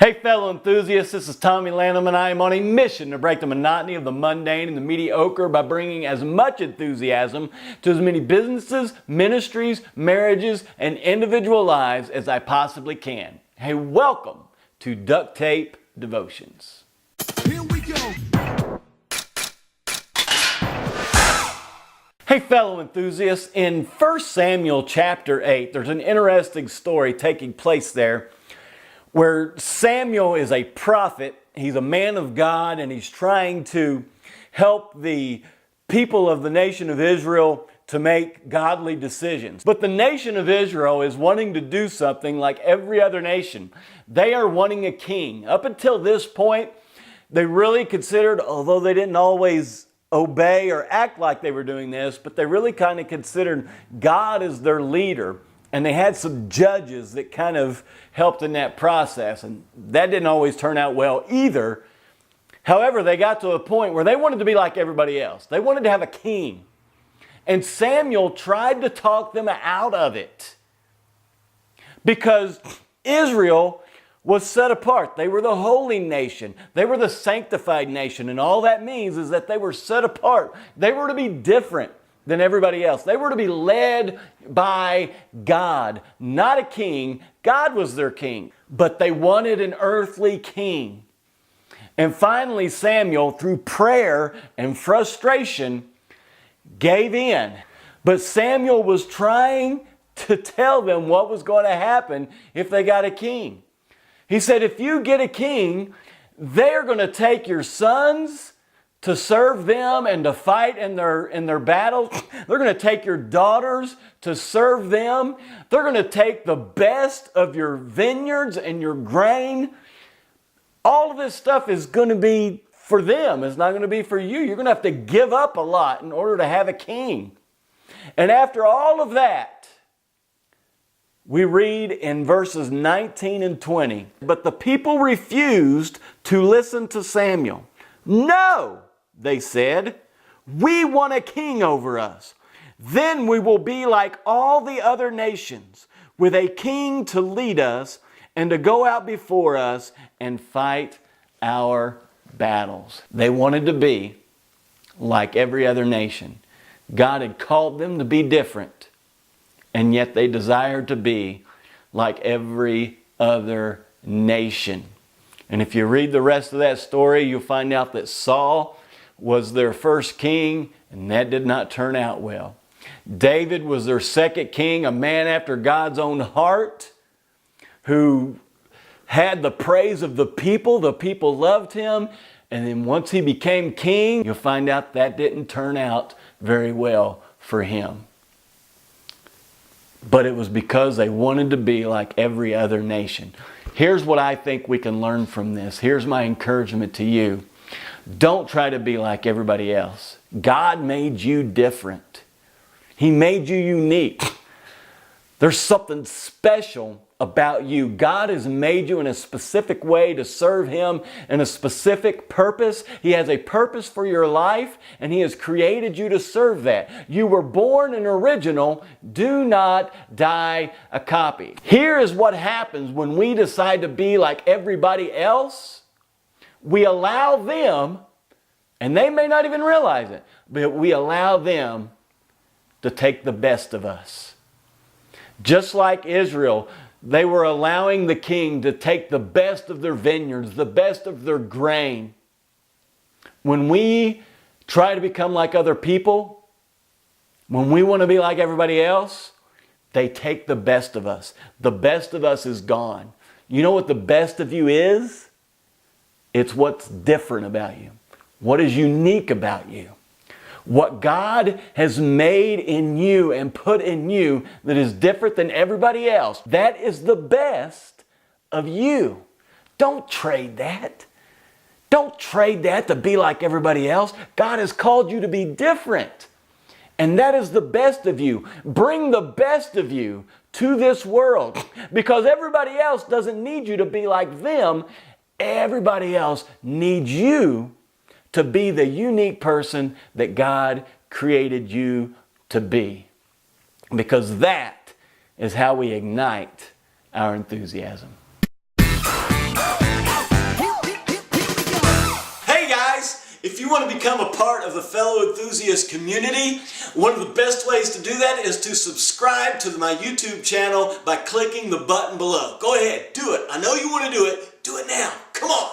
Hey fellow enthusiasts, this is TommyLanham and I am on a mission to break the monotony of the mundane and the mediocre by bringing as much enthusiasm to as many businesses, ministries, marriages, and individual lives as I possibly can. Hey, welcome to Duct Tape Devotions. Here we go. Hey fellow enthusiasts, in 1 Samuel chapter 8, there's an interesting story taking place there where Samuel is a prophet. He's a man of God and he's trying to help the people of the nation of Israel to make godly decisions. But the nation of Israel is wanting to do something like every other nation. They are wanting a king. Up until this point, they really considered, although they didn't always obey or act like they were doing this, but they really kind of considered God as their leader. And they had some judges that kind of helped in that process. And that didn't always turn out well either. However, they got to a point where they wanted to be like everybody else. They wanted to have a king. And Samuel tried to talk them out of it. Because Israel was set apart. They were the holy nation. They were the sanctified nation. And all that means is that they were set apart. They were to be different than everybody else. They were to be led by God, not a king. God was their king, but they wanted an earthly king. And finally, Samuel, through prayer and frustration, gave in. But Samuel was trying to tell them what was going to happen if they got a king. He said, if you get a king, they're going to take your sons to serve them and to fight in their battles. They're going to take your daughters to serve them. They're going to take the best of your vineyards and your grain. All of this stuff is going to be for them. It's not going to be for you. You're going to have to give up a lot in order to have a king. And after all of that, we read in verses 19 and 20, but the people refused to listen to Samuel. No, they said, we want a king over us. Then we will be like all the other nations, with a king to lead us and to go out before us and fight our battles. They wanted to be like every other nation. God had called them to be different, and yet they desired to be like every other nation. And if you read the rest of that story, you'll find out that Saul was their first king, and that did not turn out well. David was their second king, a man after God's own heart, who had the praise of the people. The people loved him. And then once he became king, you'll find out that didn't turn out very well for him. But it was because they wanted to be like every other nation. Here's what I think we can learn from this. Here's my encouragement to you. Don't try to be like everybody else. God made you different. He made you unique. There's something special about you. God has made you in a specific way to serve Him in a specific purpose. He has a purpose for your life, and He has created you to serve that. You were born an original. Do not die a copy. Here is what happens when we decide to be like everybody else. We allow them, and they may not even realize it, but we allow them to take the best of us. Just like Israel, they were allowing the king to take the best of their vineyards, the best of their grain. When we try to become like other people, when we want to be like everybody else, they take the best of us. The best of us is gone. You know what the best of you is? It's what's different about you. What is unique about you. What God has made in you and put in you that is different than everybody else. That is the best of you. Don't trade that. Don't trade that to be like everybody else. God has called you to be different. And that is the best of you. Bring the best of you to this world. Because everybody else doesn't need you to be like them. Everybody else needs you to be the unique person that God created you to be. Because that is how we ignite our enthusiasm. want to become a part of the fellow enthusiast community, one of the best ways to do that is to subscribe to my YouTube channel by clicking the button below. Go ahead, do it. I know you want to do it. Do it now. Come on.